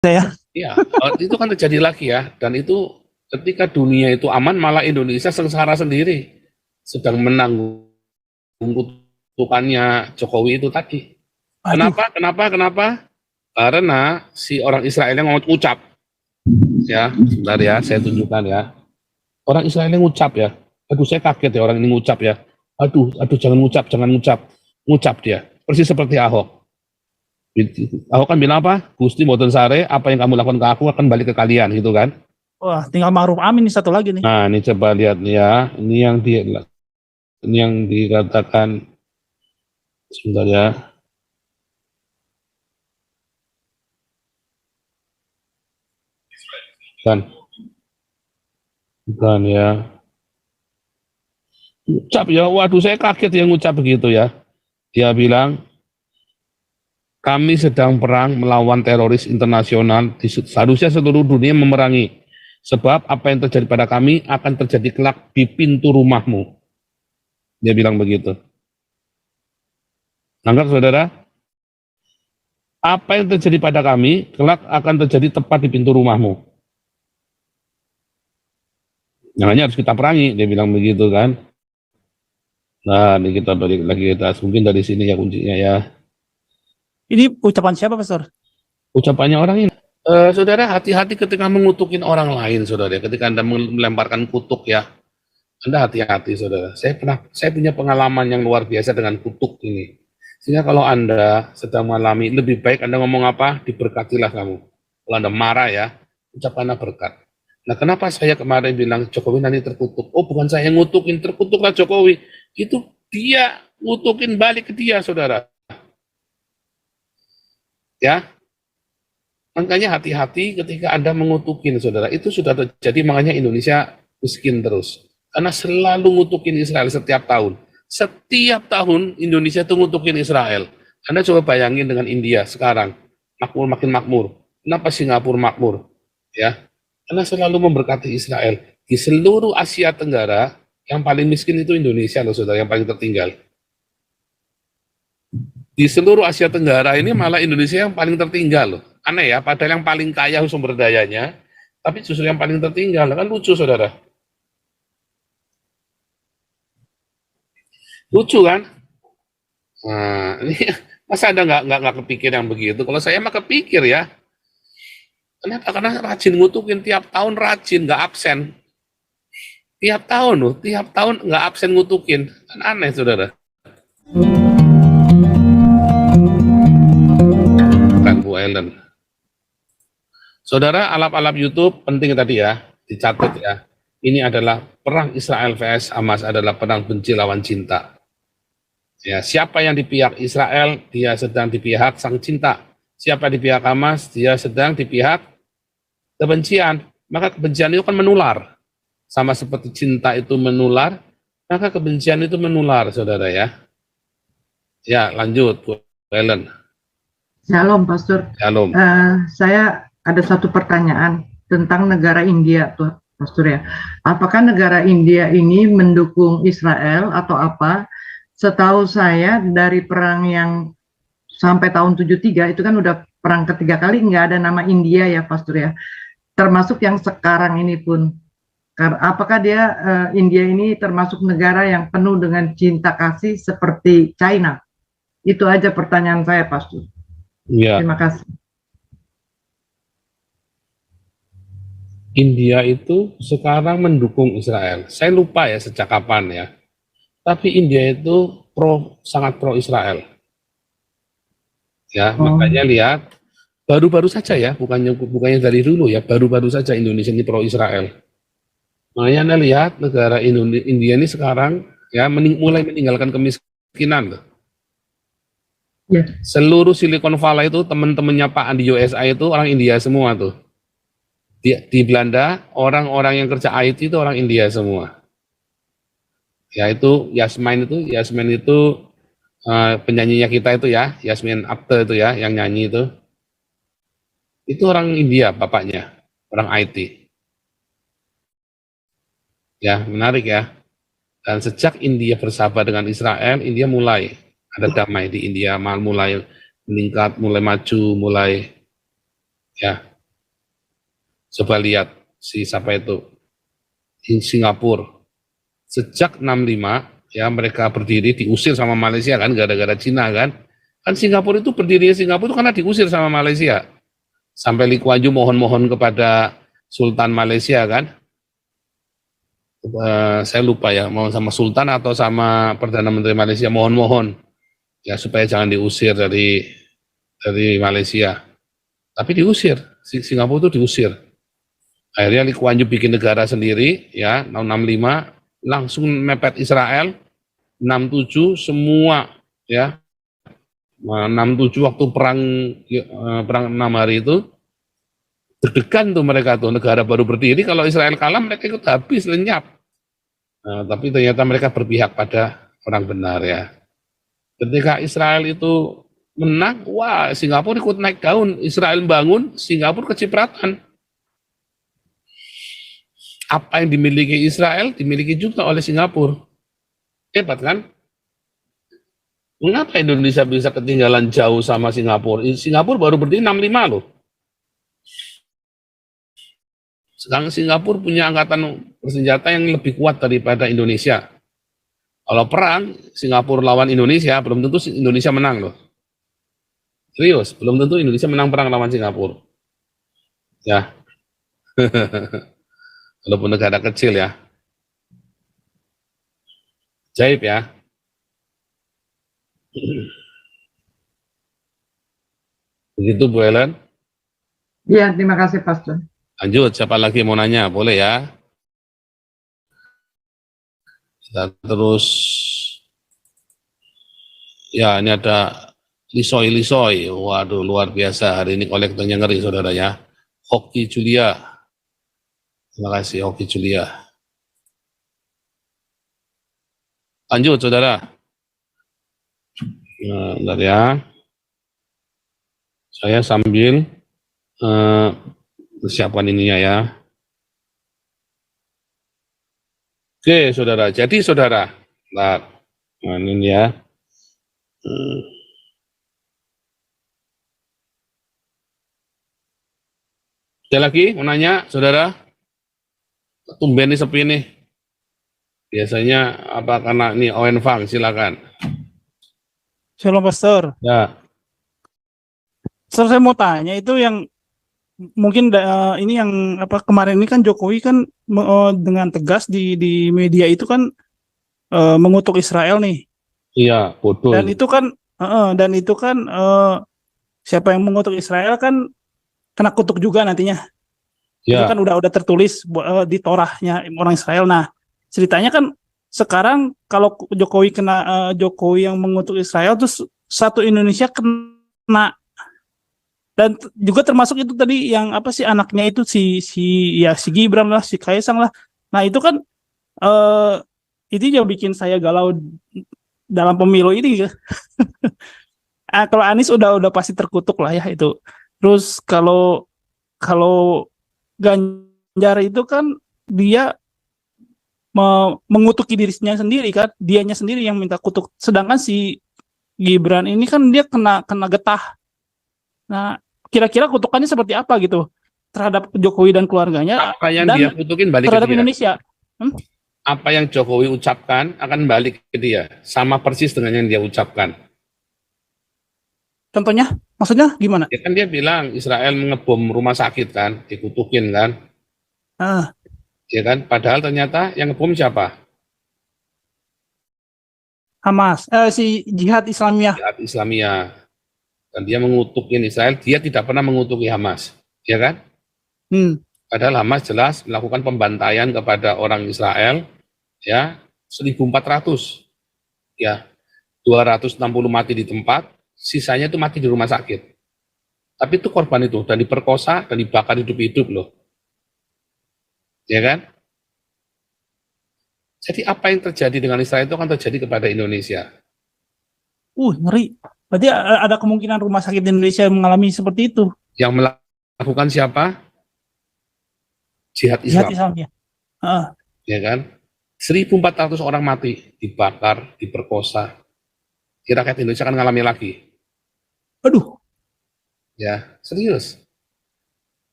Saya. Iya, itu kan terjadi lagi ya, dan itu ketika dunia itu aman, malah Indonesia sengsara sendiri, sedang menanggung kutukannya Jokowi itu tadi. Aduh. Kenapa? Karena si orang Israel yang ngomong ucap, ya, sebentar ya, saya tunjukkan ya. Orang Israel yang ngucap ya. Aduh, saya kaget ya orang ini ngucap ya. Aduh, jangan ngucap dia. Persis seperti Ahok. Ahok kan bilang apa? Gusti Mboten Sare, apa yang kamu lakukan ke aku akan balik ke kalian, gitu kan? Wah, tinggal Ma'ruf Amin nih satu lagi nih. Nah, ini coba lihat nih ya. Ini yang dikatakan, sebentar ya. Bukan ya. Ucap ya, waduh saya kaget ya ngucap begitu ya. Dia bilang, kami sedang perang melawan teroris internasional, seharusnya seluruh dunia memerangi. Sebab apa yang terjadi pada kami akan terjadi kelak di pintu rumahmu. Dia bilang begitu. Anggap saudara, apa yang terjadi pada kami kelak akan terjadi tepat di pintu rumahmu. Makanya harus kita perangi, dia bilang begitu kan. Nah, ini kita balik lagi mungkin dari sini ya kuncinya ya. Ini ucapan siapa, Pastor? Ucapannya orang ini. Saudara, hati-hati ketika mengutukin orang lain, saudara. Ketika Anda melemparkan kutuk ya, Anda hati-hati, saudara. Saya punya pengalaman yang luar biasa dengan kutuk ini. Sehingga kalau Anda sedang mengalami, lebih baik Anda ngomong apa, diberkatilah kamu. Kalau Anda marah ya, ucapkanlah berkat. Nah, kenapa saya kemarin bilang Jokowi nanti terkutuk? Oh, bukan saya yang ngutukin, terkutuklah Jokowi. Itu dia ngutukin balik ke dia, saudara. Ya, makanya hati-hati ketika Anda mengutukin, saudara. Itu sudah terjadi, makanya Indonesia miskin terus. Karena selalu ngutukin Israel setiap tahun. Setiap tahun Indonesia itu ngutukin Israel. Anda coba bayangin dengan India sekarang. Makmur makin makmur. Kenapa Singapura makmur? Ya, karena selalu memberkati Israel. Di seluruh Asia Tenggara, yang paling miskin itu Indonesia loh, saudara, yang paling tertinggal. Di seluruh Asia Tenggara ini malah Indonesia yang paling tertinggal loh. Aneh ya, padahal yang paling kaya sumber dayanya, tapi justru yang paling tertinggal. Kan lucu, saudara. Lucu kan? Nah, ini masa Anda nggak kepikir yang begitu? Kalau saya mah kepikir ya. Kenapa? Karena rajin ngutukin, tiap tahun rajin, nggak absen. Tiap tahun loh, tiap tahun nggak absen ngutukin. Kan aneh, saudara. Bukan Bu Ellen. Saudara, alap-alap YouTube penting tadi ya, dicatat ya. Ini adalah perang Israel vs Hamas, adalah perang benci lawan cinta. Ya, siapa yang di pihak Israel, dia sedang di pihak sang cinta. Siapa di pihak Hamas, dia sedang di pihak kebencian. Maka kebencian itu kan menular. Sama seperti cinta itu menular, maka kebencian itu menular, saudara ya. Ya, lanjut, Bu Ellen. Shalom, Pastor. Shalom. Saya ada satu pertanyaan tentang negara India, tuh, Pastor ya. Apakah negara India ini mendukung Israel atau apa? Setahu saya dari perang yang sampai tahun 73 itu kan udah perang ketiga kali, nggak ada nama India ya, Pastor ya. Termasuk yang sekarang ini pun. Apakah dia India ini termasuk negara yang penuh dengan cinta kasih seperti China? Itu aja pertanyaan saya, Pastor. Ya. Terima kasih. India itu sekarang mendukung Israel. Saya lupa ya sejak kapan ya. Tapi India itu sangat pro Israel. Ya, makanya lihat baru-baru saja ya, bukannya dari dulu ya, baru-baru saja Indonesia ini pro Israel. Makanya Anda lihat negara India ini sekarang ya mulai meninggalkan kemiskinan loh. Yeah. Seluruh Silicon Valley itu teman-temannya Pak Andi USA itu orang India semua tuh. Di Belanda orang-orang yang kerja IT itu orang India semua. Ya itu Yasmin itu penyanyinya kita itu ya, Yasmin Akhtar itu ya, yang nyanyi itu. Itu orang India bapaknya, orang IT. Ya, menarik ya. Dan sejak India bersahabat dengan Israel, India mulai ada damai di India, mulai meningkat, mulai maju, mulai ya. Coba lihat si siapa itu, Singapura. Sejak 65 ya mereka berdiri diusir sama Malaysia kan gara-gara Cina kan. Kan Singapura itu berdiri Singapura itu karena diusir sama Malaysia. Sampai Lee Kuan Yew mohon-mohon kepada Sultan Malaysia kan. Saya lupa ya, mau sama Sultan atau sama Perdana Menteri Malaysia mohon-mohon ya supaya jangan diusir dari Malaysia. Tapi diusir, Singapura itu diusir. Akhirnya Lee Kuan Yew bikin negara sendiri ya tahun 65, langsung mepet Israel. 67 semua ya, 67 waktu perang 6 hari itu deg-degan tuh mereka tuh, negara baru berdiri, kalau Israel kalah mereka ikut habis, lenyap. Nah, tapi ternyata mereka berpihak pada orang benar ya. Ketika Israel itu menang, wah Singapura ikut naik daun, Israel bangun, Singapura kecipratan. Apa yang dimiliki Israel dimiliki juga oleh Singapura. Hebat kan? Mengapa Indonesia bisa ketinggalan jauh sama Singapura? Singapura baru berdiri 65 loh. Sekarang Singapura punya angkatan bersenjata yang lebih kuat daripada Indonesia. Kalau perang, Singapura lawan Indonesia, belum tentu Indonesia menang loh. Serius, belum tentu Indonesia menang perang lawan Singapura. Ya. Walaupun negara kecil ya. Jaib ya. Begitu Bu Helen. Iya, terima kasih Pastor. Lanjut, siapa lagi mau nanya? Boleh ya. Kita terus. Ya, ini ada Lisoy. Waduh, luar biasa. Hari ini kolektornya ngeri, saudara ya. Hoki Julia. Terima kasih, Hoki Julia. Lanjut, saudara. Nah, bentar ya. Saya sambil persiapkan ininya ya. Oke, saudara. Jadi, saudara. Nah, ini ya. Ada lagi mau nanya, saudara? Tumben nih sepi nih. Biasanya apa karena ini Owen Fang, silakan. Shalom Pastor. Ya. Pastor, saya mau tanya itu yang mungkin ini yang apa kemarin ini kan Jokowi kan dengan tegas di media itu kan mengutuk Israel nih. Iya, bodoh. Dan itu kan siapa yang mengutuk Israel kan kena kutuk juga nantinya. Itu Ya, kan udah tertulis di Torahnya orang Israel. Nah, ceritanya kan sekarang kalau Jokowi yang mengutuk Israel terus satu Indonesia kena, dan juga termasuk itu tadi yang apa sih anaknya itu si Gibran lah, si Kaisang lah. Nah, itu kan itu yang bikin saya galau dalam pemilu ini. Kalau Anies udah pasti terkutuk lah ya itu. Terus kalau Ganjar itu kan dia mengutuki dirinya sendiri kan, dianya sendiri yang minta kutuk. Sedangkan si Gibran ini kan dia kena getah. Nah, kira-kira kutukannya seperti apa gitu terhadap Jokowi dan keluarganya apa yang dan dia kutukin balik ke terhadap dia. Indonesia? Apa yang Jokowi ucapkan akan balik ke dia. Sama persis dengan yang dia ucapkan. Contohnya, maksudnya gimana? Ya kan dia bilang Israel mengebom rumah sakit kan, dikutukin kan. Ah, Ya kan, padahal ternyata yang ngebom siapa? Hamas, si Jihad Islamiyah. Jihad Islamiyah. Dan dia mengutukin Israel, dia tidak pernah mengutuki Hamas. Ya kan? Padahal Hamas jelas melakukan pembantaian kepada orang Israel, ya 1.400, ya 260 mati di tempat, sisanya itu mati di rumah sakit. Tapi itu korban itu dan diperkosa dan dibakar hidup-hidup loh, ya kan? Jadi apa yang terjadi dengan Israel itu akan terjadi kepada Indonesia. Ngeri. Berarti ada kemungkinan rumah sakit di Indonesia mengalami seperti itu. Yang melakukan siapa? Jihad Jihad Islam, Islamiyah. ya kan? 1.400 orang mati, dibakar, diperkosa. Rakyat Indonesia akan mengalami lagi. Aduh. Ya, serius.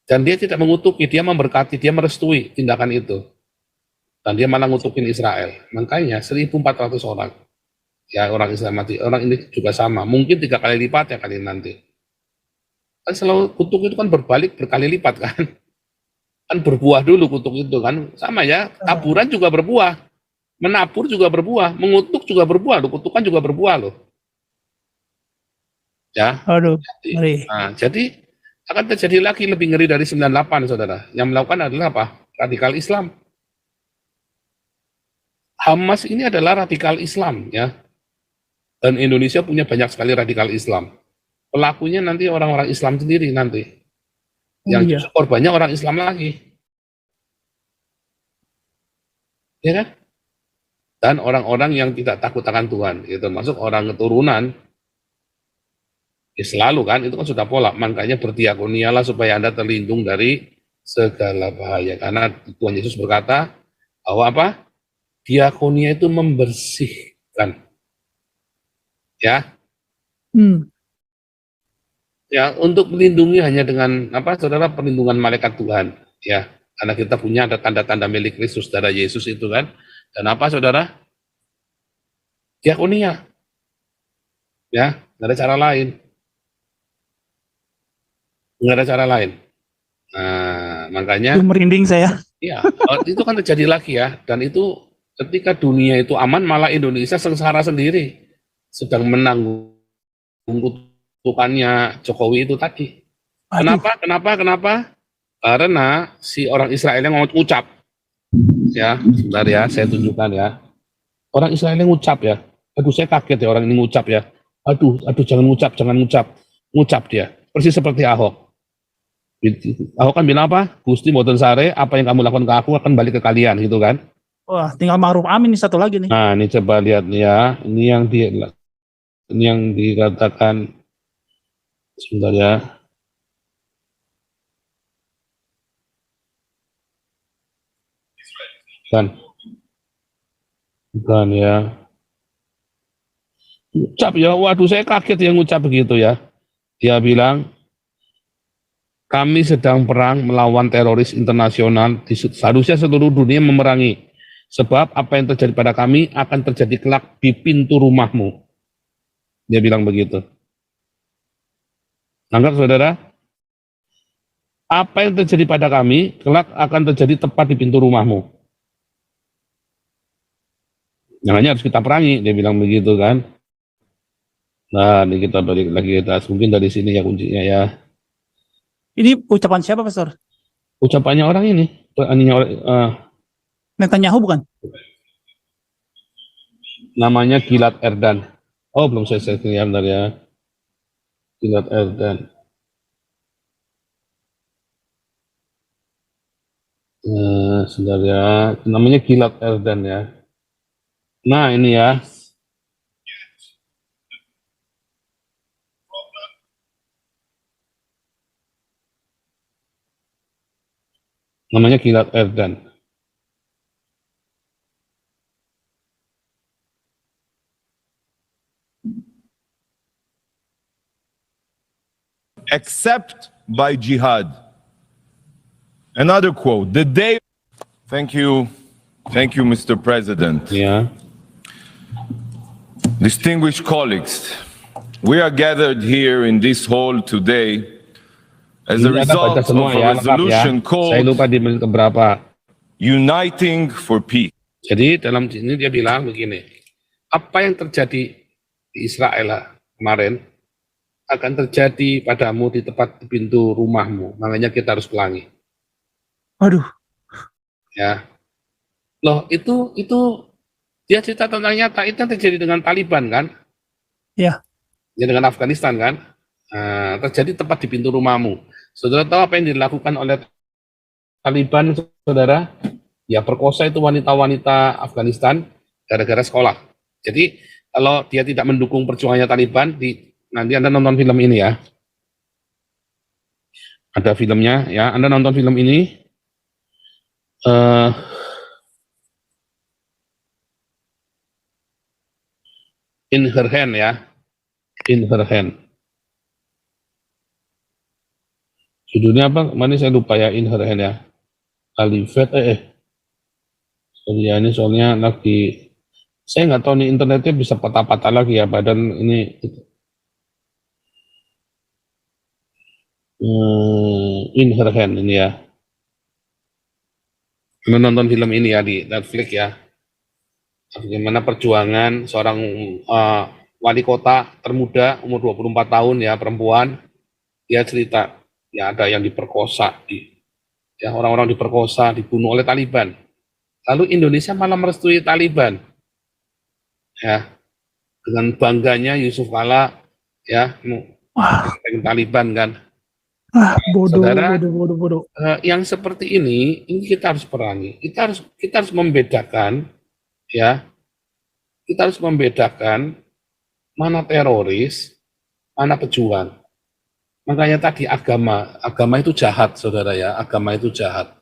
Dan dia tidak mengutuki, dia memberkati, dia merestui tindakan itu. Dan dia malah ngutukin Israel. Makanya 1.400 orang. Ya orang Islam mati. Orang ini juga sama. Mungkin 3 kali lipat ya kali nanti. Kan selalu kutuk itu kan berbalik berkali lipat kan. Kan berbuah dulu kutuk itu kan. Sama ya, taburan juga berbuah. Menabur juga berbuah. Mengutuk juga berbuah loh. Kutukan juga berbuah loh. Ya. Aduh, Jadi, ngeri. jadi akan terjadi lagi lebih ngeri dari 98 saudara. Yang melakukan adalah apa? Radikal Islam. Hamas ini adalah radikal Islam ya. Dan Indonesia punya banyak sekali radikal Islam. Pelakunya nanti orang-orang Islam sendiri nanti. Yang Iya. justru korbannya orang Islam lagi. Ya kan? Dan orang-orang yang tidak takut akan Tuhan. Itu termasuk orang keturunan. Ya selalu kan, itu kan sudah pola. Makanya berdiakonialah supaya Anda terlindung dari segala bahaya. Karena Tuhan Yesus berkata bahwa apa? Diakonia itu membersihkan. Ya, Hmm. ya untuk melindungi hanya dengan apa saudara perlindungan malaikat Tuhan ya karena kita punya ada tanda-tanda milik Kristus darah Yesus itu kan dan apa saudara diakonia ya nggak ada cara lain nggak ada cara lain nah makanya Itu merinding saya. ya itu kan terjadi lagi ya dan itu ketika dunia itu aman malah Indonesia sengsara sendiri sedang menanggung kutukannya Jokowi itu tadi. Aduh. Kenapa? Karena si orang Israel yang ngucap, ya, sebentar ya, saya tunjukkan ya. Orang Israel yang ngucap ya. Aduh, saya kaget ya orang ini ngucap ya. Aduh, jangan ngucap. Ngucap dia. Persis seperti Ahok. Ahok kan bilang apa? Gusti Mboten Sare, apa yang kamu lakukan ke aku akan balik ke kalian, gitu kan. Wah, tinggal Ma'ruf Amin nih satu lagi nih. Nah, ini coba lihat nih ya. Ini yang dikatakan, sebentar ya. Bukan ya. Ngucap ya, waduh saya kaget ya ngucap begitu ya. Dia bilang, kami sedang perang melawan teroris internasional, seharusnya seluruh dunia memerangi. Sebab apa yang terjadi pada kami akan terjadi kelak di pintu rumahmu. Dia bilang begitu. Anggap saudara, apa yang terjadi pada kami kelak akan terjadi tepat di pintu rumahmu. Makanya harus kita perangi, dia bilang begitu kan. Nah, ini kita balik lagi kita mungkin dari sini ya kuncinya ya. Ini ucapan siapa, Pastor? Ucapannya orang ini, Netanyahu bukan? namanya Gilad Erdan. Oh, belum saya lihat bentar ya. Gilad Erdan. Sebentar ya. Namanya Gilad Erdan ya. Nah, ini ya. Namanya Gilad Erdan. Except by jihad. Another quote, the day. Thank you, Mr. President. Ya. Distinguished colleagues, we are gathered here in this hall today as a Ini Anda baca result semua of a ya, lengkap ya. resolution Saya called lupa di menit keberapa. Uniting for Peace. Jadi dalam sini dia bilang begini, apa yang terjadi di Israel kemarin akan terjadi padamu di tepat di pintu rumahmu. Makanya kita harus pelangi. Aduh. Ya. Loh, itu dia cerita tentang nyata, itu yang terjadi dengan Taliban kan? Ya. Ya dengan Afghanistan kan? Nah, terjadi tepat di pintu rumahmu. Saudara tahu apa yang dilakukan oleh Taliban, saudara? Ya perkosa itu wanita-wanita Afghanistan gara-gara sekolah. Jadi kalau dia tidak mendukung perjuangannya Taliban, nanti Anda nonton film ini ya. Ada filmnya ya, Anda nonton film ini. In her hand ya. In her hand. Judulnya apa? Mana saya lupa ya, In Her Hand ya. Alifet, sorry ya, ini soalnya lagi, saya nggak tahu nih internetnya bisa patah-patah lagi ya, badan ini. In Her Hand ini ya. Menonton film ini ya di Netflix ya. Bagaimana perjuangan seorang wali kota termuda umur 24 tahun ya, perempuan. Dia cerita ya ada yang diperkosa, ya orang-orang diperkosa, dibunuh oleh Taliban. Lalu Indonesia malah merestui Taliban. Ya, dengan bangganya Yusuf Kala ya Wah, Taliban kan. bodoh, Saudara, bodoh. yang seperti ini kita harus perangi. Kita harus membedakan ya. Kita harus membedakan mana teroris, mana pejuang. Makanya tadi agama itu jahat, saudara ya. Agama itu jahat.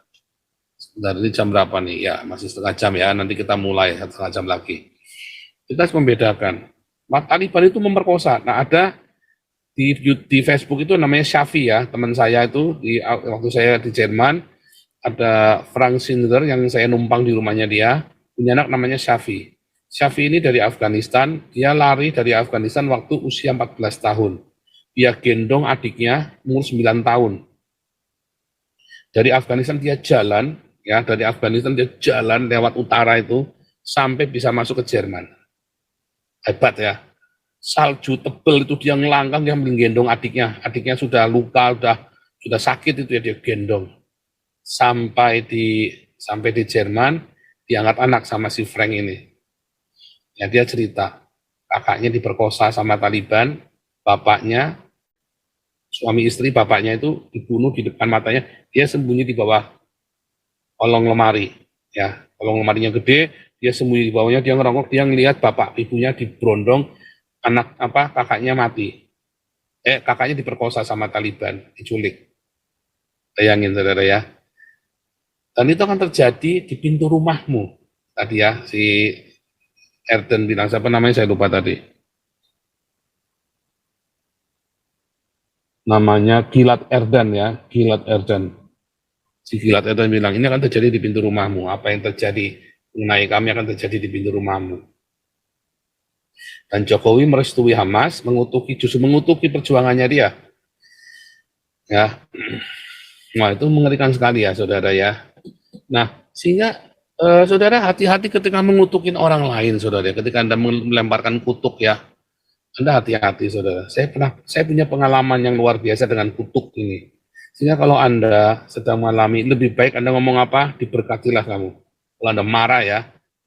Sebentar, ini jam berapa nih? Ya, masih setengah jam ya. Nanti kita mulai setengah jam lagi. Kita harus membedakan. Taliban itu memperkosa. Nah, ada di Facebook itu namanya Shafi ya, teman saya itu waktu saya di Jerman, ada Frank Schindler yang saya numpang di rumahnya dia, punya anak namanya Shafi. Shafi ini dari Afghanistan, dia lari dari Afghanistan waktu usia 14 tahun. Dia gendong adiknya umur 9 tahun. Dari Afghanistan dia jalan, ya dari Afghanistan dia jalan lewat utara itu sampai bisa masuk ke Jerman. Hebat ya. Salju tebel itu dia ngelangkang, dia menggendong adiknya. Adiknya sudah luka, sudah sakit itu ya dia gendong. Sampai di Jerman, diangkat anak sama si Frank ini. Ya dia cerita, kakaknya diperkosa sama Taliban, bapaknya, suami istri bapaknya itu dibunuh di depan matanya, dia sembunyi di bawah kolong lemari. Ya, kolong lemarinya gede, dia sembunyi di bawahnya, dia ngerongok, dia ngelihat bapak ibunya diberondong, kakaknya mati. Kakaknya diperkosa sama Taliban, diculik. Bayangin saudara ya. Dan itu akan terjadi di pintu rumahmu. Tadi ya, si Erden bilang, siapa namanya saya lupa tadi. Namanya Gilad Erdan ya, Gilad Erdan. Si Gilad Erdan bilang, ini akan terjadi di pintu rumahmu. Apa yang terjadi mengenai kami akan terjadi di pintu rumahmu. Dan Jokowi merestui Hamas, justru mengutuki perjuangannya dia. Ya, nah itu mengerikan sekali ya, saudara ya. Nah, sehingga saudara hati-hati ketika mengutukin orang lain, saudara. Ketika Anda melemparkan kutuk ya, Anda hati-hati, saudara. Saya punya pengalaman yang luar biasa dengan kutuk ini. Sehingga kalau Anda sedang mengalami, lebih baik Anda ngomong apa, diberkatilah kamu. Kalau Anda marah ya,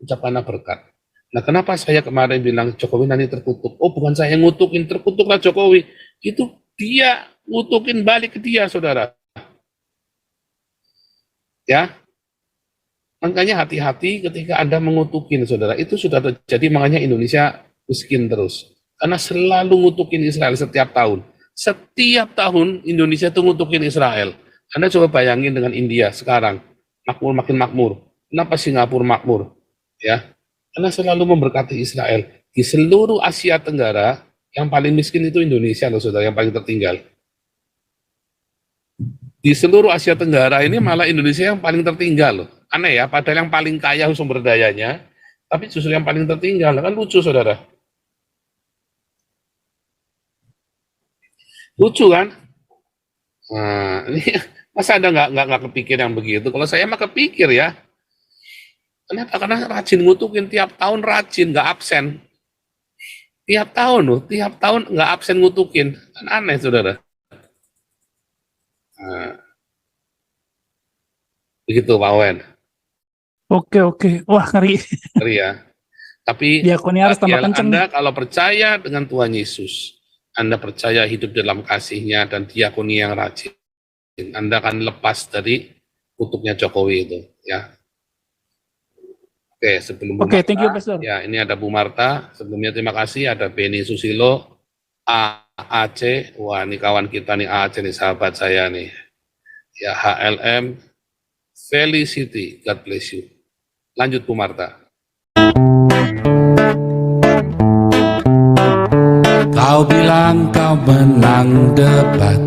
ucapkanlah berkat. Nah, kenapa saya kemarin bilang Jokowi nanti terkutuk? Oh, bukan saya yang ngutukin, terkutuklah Jokowi. Itu dia ngutukin balik ke dia, saudara. Ya, makanya hati-hati ketika Anda mengutukin, saudara. Itu sudah terjadi, makanya Indonesia miskin terus. Karena selalu ngutukin Israel setiap tahun. Setiap tahun Indonesia itu ngutukin Israel. Anda coba bayangin dengan India sekarang. Makmur makin makmur. Kenapa Singapura makmur? Ya, karena selalu memberkati Israel. Di seluruh Asia Tenggara, yang paling miskin itu Indonesia loh, saudara, yang paling tertinggal. Di seluruh Asia Tenggara ini malah Indonesia yang paling tertinggal loh. Aneh ya, padahal yang paling kaya sumber dayanya, tapi justru yang paling tertinggal. Kan lucu, saudara. Lucu kan? Nah, ini masa Anda nggak kepikir yang begitu? Kalau saya mah kepikir ya. Kenapa? Karena rajin ngutukin, tiap tahun rajin, nggak absen. Tiap tahun loh, tiap tahun nggak absen ngutukin. Kan aneh, saudara. Nah, begitu Pak Wen. Oke. Wah, ngeri. Ngeri ya. Tapi Diakonnya harus tambah kenceng. Anda kalau percaya dengan Tuhan Yesus, Anda percaya hidup dalam kasih-Nya dan diakoni yang rajin, Anda akan lepas dari kutuknya Jokowi itu, ya. Oke, sebelum Bu Marta, Thank you, Pastor. ya ini ada Bu Marta. Sebelumnya terima kasih, ada Beni Susilo, AAC, wah ini kawan kita nih, AAC nih, sahabat saya nih. Ya, HLM, Felicity, God bless you. Lanjut Bu Marta. Kau bilang kau menang debat,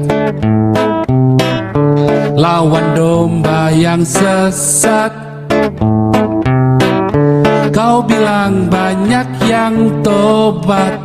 lawan domba yang sesat. Kau bilang banyak yang tobat,